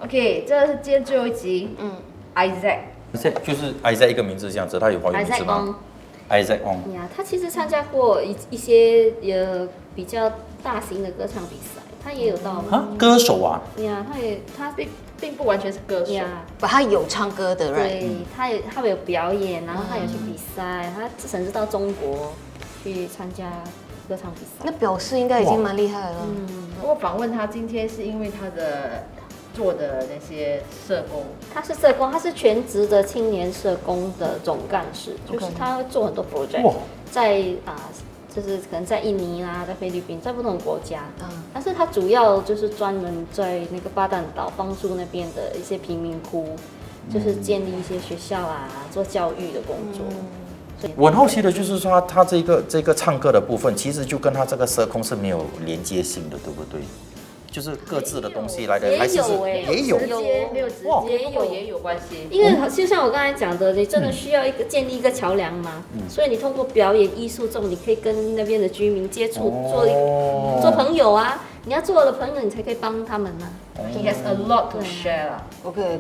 OK， 这是今天最后一集。Isaac 就是 Isaac 一个名字这样子，他有华语名字吗？Isaac On。呀，他其实参加过一些比较大型的歌唱比赛，他也有到歌手啊。呀，他并不完全是歌手，他有唱歌的人。对，他有表演，然后他有去比赛，他甚至到中国去参加歌唱比赛。那表示应该已经蛮厉害了。我访问他今天是因为他的做的那些社工，他是社工，他是全职的青年社工的总干事，就是他会做很多 project， 在就是可能在印尼啦，在菲律宾，在不同的国家。但是他主要就是专门在那个巴淡岛帮助那边的一些贫民窟，就是建立一些学校啊，做教育的工作。我很好奇的就是说，他这个唱歌的部分，其实就跟他这个社工是没有连接性的，对不对？就是各自的东西来的，还是也有，没有直接，不过也有关系。因为就像我刚才讲的，你真的需要建立一个桥梁嘛，所以你通过表演艺术中，你可以跟那边的居民接触，做朋友啊。你要做了朋友，你才可以帮他们啊。He has a lot to share 啦。OK，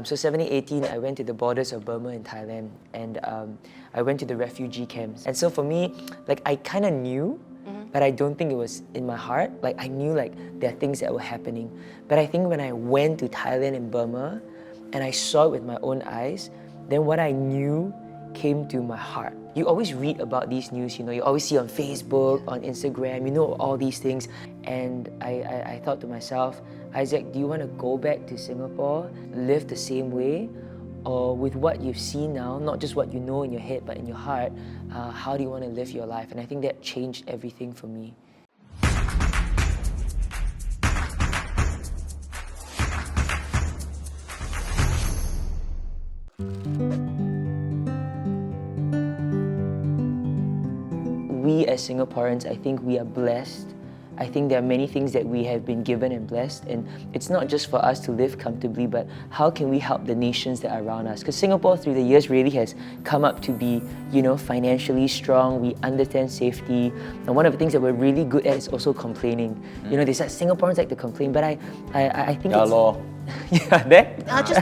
So 17, 18, I went to the borders of Burma and Thailand, and I went to the refugee camps. And so for me, like I kind of knew, but I don't think it was in my heart. Like I knew like there are things that were happening, but I think when I went to Thailand and Burma, and I saw it with my own eyes, then what I knew came to my heart. You always read about these news, you always see on Facebook, on Instagram, all these things. And I thought to myself, Isaac, do you want to go back to Singapore, live the same way? Or with what you've seen now, not just what you know in your head, but in your heart, how do you want to live your life? And I think that changed everything for me. We as Singaporeans, I think we are blessed. I think there are many things that we have been given and blessed, and it's not just for us to live comfortably, but how can we help the nations that are around us? Because Singapore through the years really has come up to be, financially strong, we understand safety, and one of the things that we're really good at is also complaining. They say Singaporeans like to complain, but I think just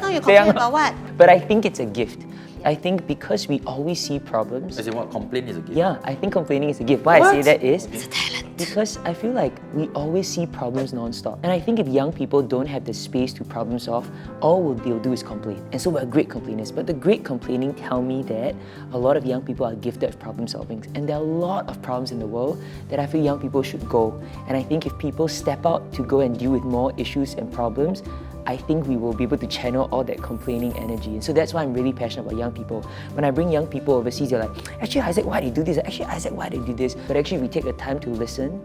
now you complain about what? But I think it's a gift. I think because we always see problems. As in what, complain is a gift? Yeah, I think complaining is a gift. Why I say that is it's a talent. Because I feel like we always see problems non-stop. And I think if young people don't have the space to problem solve, all they'll do is complain. And so we're great complainers. But the great complaining tell me that a lot of young people are gifted with problem solving. And there are a lot of problems in the world that I feel young people should go. And I think if people step out to go and deal with more issues and problems, I think we will be able to channel all that complaining energy. And so that's why I'm really passionate about young people. When I bring young people overseas, they're like, actually Isaac, why do you do this? Actually Isaac, why do you do this? But actually if we take the time to listen,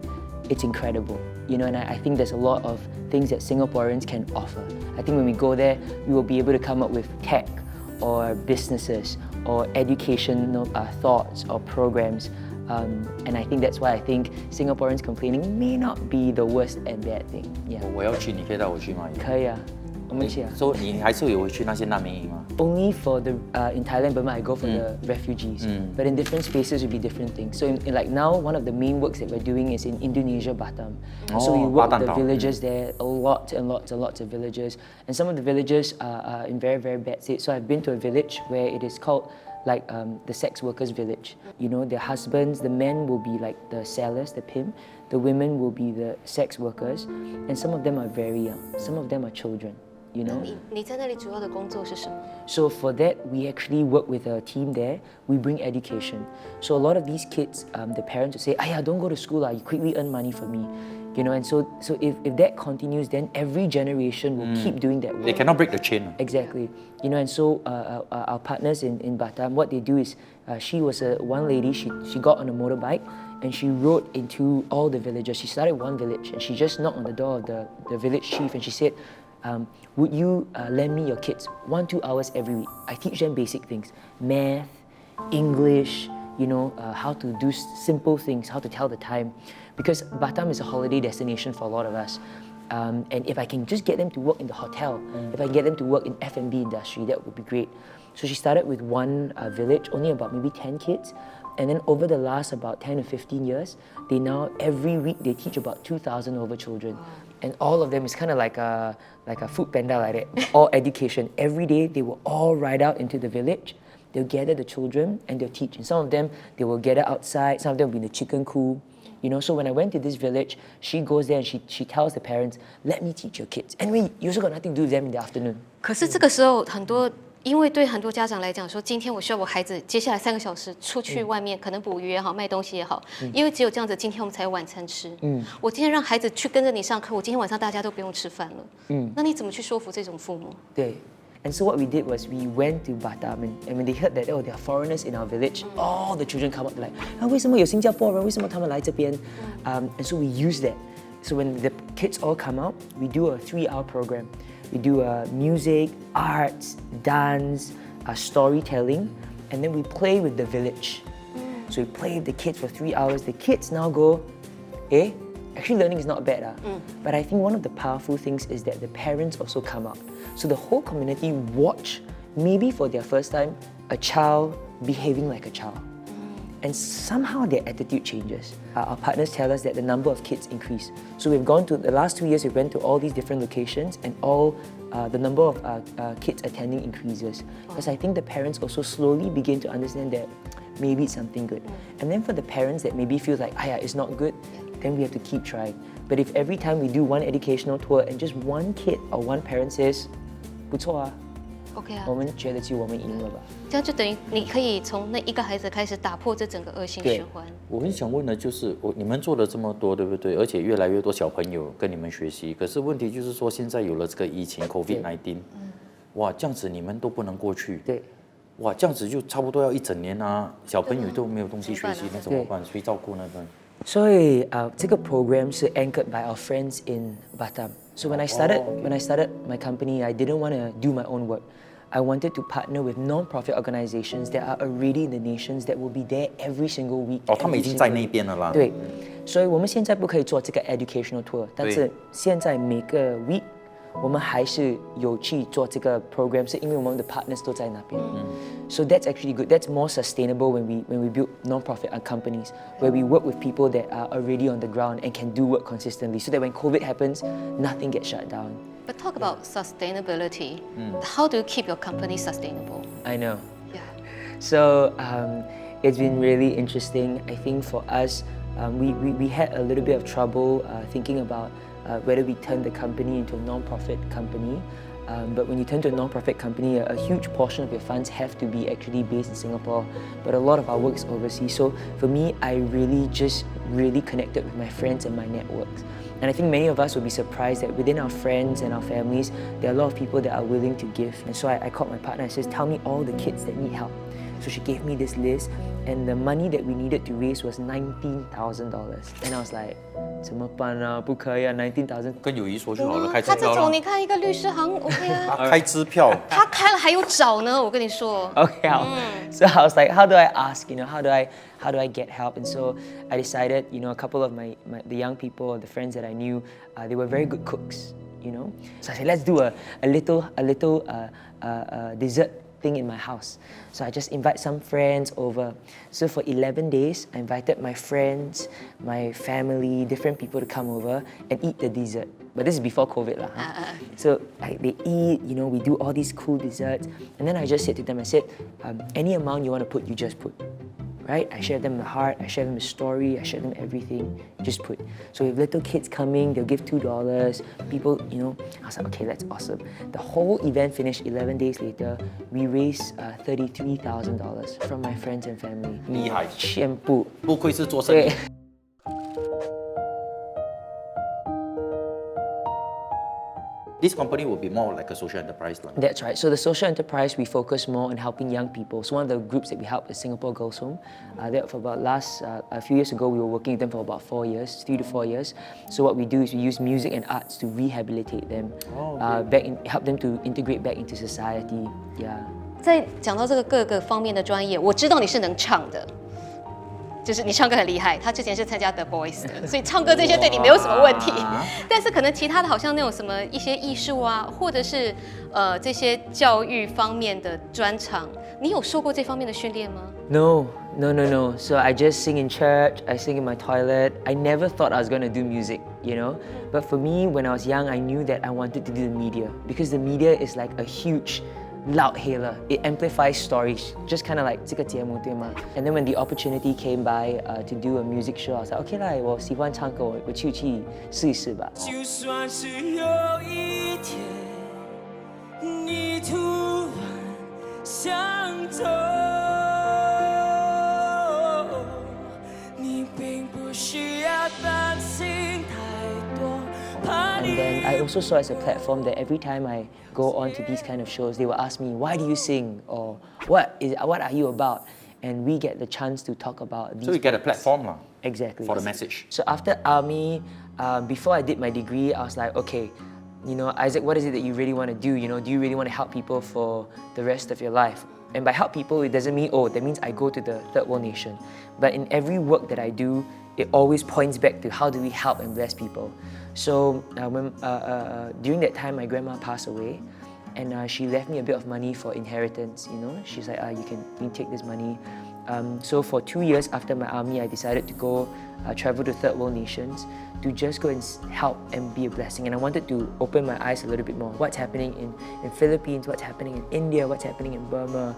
it's incredible. And I think there's a lot of things that Singaporeans can offer. I think when we go there, we will be able to come up with tech or businesses or educational thoughts or programs. And I think that's why I think Singaporeans complaining may not be the worst and bad thing. Yeah. 我要去，你可以带我去吗？可以啊，我们一起啊。所以你还是有回去那些难民营吗？ Only for the in Thailand, Burma, I go for the refugees. But in different spaces, would be different things. So in like now, one of the main works that we're doing is in Indonesia, Batam. So we work with the villagers there, lots of villages. And some of the villages are in very, very bad state. So I've been to a village where it is called like the sex workers village. Their husbands, the men will be like the sellers, the pimp. The women will be the sex workers. And some of them are very young. Some of them are children. 你在那里主要的工作是什么？ So for that, we actually work with a team there. We bring education. So a lot of these kids, the parents will say, don't go to school, you quickly earn money for me. And so if that continues, then every generation will keep doing that work. They cannot break the chain. Exactly. And so our partners in Batam, what they do is, she was one lady, she got on a motorbike and she rode into all the villages. She started one village and she just knocked on the door of the village chief and she said, would you lend me your kids 1-2 hours every week? I teach them basic things, math, English, how to do simple things, how to tell the time. Because Batam is a holiday destination for a lot of us. And if I can just get them to work in the hotel, if I can get them to work in F&B industry, that would be great. So she started with one village, only about maybe 10 kids. And then over the last about 10 to 15 years, they now, every week, they teach about 2,000 over children. And all of them is kind of like a food panda like that, all education. Every day, they will all ride out into the village. They'll gather the children and they'll teach. And some of them, they will gather outside. Some of them will be in the chicken coop. You know, so when I went to this village, she goes there and she tells the parents, let me teach your kids. Anyway, you also got nothing to do with them in the afternoon. 可是这个时候很多。因为对很多家长来讲，说今天我需要我孩子接下来3个小时出去外面，可能捕鱼也好，卖东西也好，因为只有这样子，今天我们才有晚餐吃。我今天让孩子去跟着你上课，我今天晚上大家都不用吃饭了。那你怎么去说服这种父母？对。And so what we did was we went to Batam and when they heard that, oh, there are foreigners in our village, all the children come up like, 为什么有新加坡人？为什么他们来这边？ And so we use that. So when the kids all come out, we do a 3-hour program. We do music, arts, dance, storytelling, and then we play with the village. So we play with the kids for 3 hours. The kids now go, actually learning is not bad. But I think one of the powerful things is that the parents also come out. So the whole community watch, maybe for their first time, a child behaving like a child. And somehow their attitude changes. Our partners tell us that the number of kids increase. So we've gone to, the last 2 years, we went to all these different locations and all the number of kids attending increases. Because I think the parents also slowly begin to understand that maybe it's something good. And then for the parents that maybe feel like, it's not good, then we have to keep trying. But if every time we do one educational tour and just one kid or one parent says, 不错啊 OK 啊，我们觉得就我们赢了吧。这样就等于你可以从那一个孩子开始打破这整个恶性循环。我很想问的就是，你们做了这么多，对不对？而且越来越多小朋友跟你们学习。可是问题就是说，现在有了这个疫情 COVID-19，哇，这样子你们都不能过去。对。哇，这样子就差不多要1整年啊，小朋友都没有东西学习，那怎么办？谁照顾那个？所以这个 program 是 anchored by our friends in Batam. So when I started my company, I didn't want to do my own work. I wanted to partner with non-profit organizations that are already in the nations that will be there every single week. 他们已经在那边了啦。对，所以我们现在不可以做这个 educational tour， 但是现在每个 week 我们还是有去做这个 program， 是因为我们的 partners 都在那边。So that's actually good. That's more sustainable when we build non-profit companies where we work with people that are already on the ground and can do work consistently, so that when COVID happens, nothing gets shut down. But talk about sustainability. How do you keep your company sustainable? I know. Yeah. So it's been really interesting. I think for us, we had a little bit of trouble thinking about whether we turn the company into a non-profit company. But when you turn to a non-profit company, a huge portion of your funds have to be actually based in Singapore, but a lot of our work is overseas. So for me, I really connected with my friends and my networks. And I think many of us will be surprised that within our friends and our families, there are a lot of people that are willing to give. And so I called my partner and said, tell me all the kids that need help. So she gave me this list, and the money that we needed to raise was $19,000. And I was like, 怎么办啊？不可以啊，19,000。跟友谊说就好了，开支他这票啦。种你看一个律师行 OK 啊，开支票。他开了还有找呢，我跟你说。Okay, so I was like, how do I ask? How do I get help? And so I decided, a couple of the young people, the friends that I knew, they were very good cooks. So I said, let's do a little dessert thing in my house. So I just invite some friends over. So for 11 days, I invited my friends, my family, different people to come over and eat the dessert. But this is before COVID lah. So they eat, we do all these cool desserts. And then I just said to them, I said, any amount you want to put, you just put. Right? I share them the heart, I share them the story, I share them everything. Just put. So if little kids coming, they'll give $2. People, I was like, okay, that's awesome. The whole event finished 11 days later. We raised $33,000 from my friends and family. 厉害，全部。不愧是做生意。This company will be more like a social enterprise. That's right. So the social enterprise, we focus more on helping young people. So one of the groups that we help is Singapore Girls Home. That for about a few years ago, we were working with them for about 4 years, 3 to 4 years. So what we do is we use music and arts to rehabilitate them, help them to integrate back into society. Yeah. 在讲到这个各个方面的专业，我知道你是能唱的。就是你唱歌很厉害，他之前是参加 The Voice 的，所以唱歌这些对你没有什么问题。但是可能其他的好像那种什么一些艺术啊，或者是这些教育方面的专长，你有受过这方面的训练吗？ No. So I just sing in church, I sing in my toilet. I never thought I was going to do music, you know? But for me, when I was young, I knew that I wanted to do the media because the media is like a huge loud hailer. It amplifies stories, just kind of like 这个节目对吗? And then when the opportunity came by to do a music show, I was like, okay 啦，我喜欢唱歌，我去试一试吧。就算是有一天你突然想走，你并不需要担心太多。And then I also saw as a platform that every time I go on to these kind of shows, they will ask me, why do you sing? Or what are you about? And we get the chance to talk about these. So you get a platform Exactly. for the message. So after army, before I did my degree, I was like, okay, you know, Isaac, what is it that you really want to do? You know, do you really want to help people for the rest of your life? And by help people, it doesn't mean, oh, that means I go to the third world nation. But in every work that I do, it always points back to how do we help and bless people. So during that time, my grandma passed away, and she left me a bit of money for inheritance. You know, she's like, you can take this money. So for 2 years after my army, I decided to go travel to third world nations to just go and help and be a blessing. And I wanted to open my eyes a little bit more. What's happening in Philippines? What's happening in India? What's happening in Burma?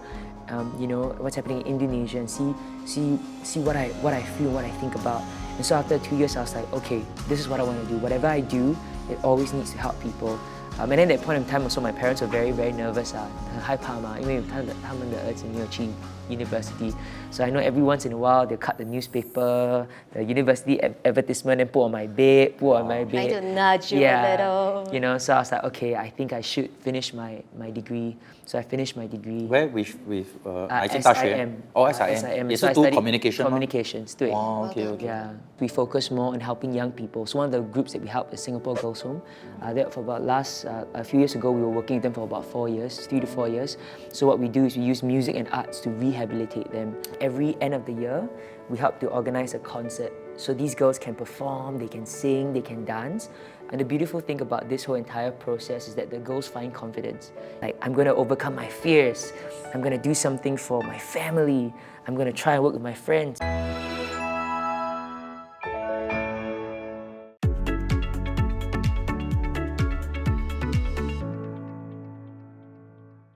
You know, what's happening in Indonesia? And see what I feel, what I think about. And so after 2 years, I was like, okay, this is what I want to do. Whatever I do, it always needs to help people. And at that point in time, also my parents were very, very nervous. 很害怕嘛，因为他们的儿子没有去 university. So I know every once in a while they'll cut the newspaper, the university advertisement, and put on my bed, Trying to nudge you a little. You know, so I was like, okay, I think I should finish my degree. So I finished my degree. Where with 癌症大学 Oh, SIM 也是读 communications 对 Oh, okay. Yeah, we focus more on helping young people. So one of the groups that we help is Singapore Girls Home. That for about a few years ago, we were working with them for about 4 years, 3 to 4 years. So what we do is we use music and arts to rehabilitate them. Every end of the year, we help to organize a concert. So these girls can perform, they can sing, they can dance. And the beautiful thing about this whole entire process is that the girls find confidence. Like, I'm going to overcome my fears. I'm going to do something for my family. I'm going to try and work with my friends.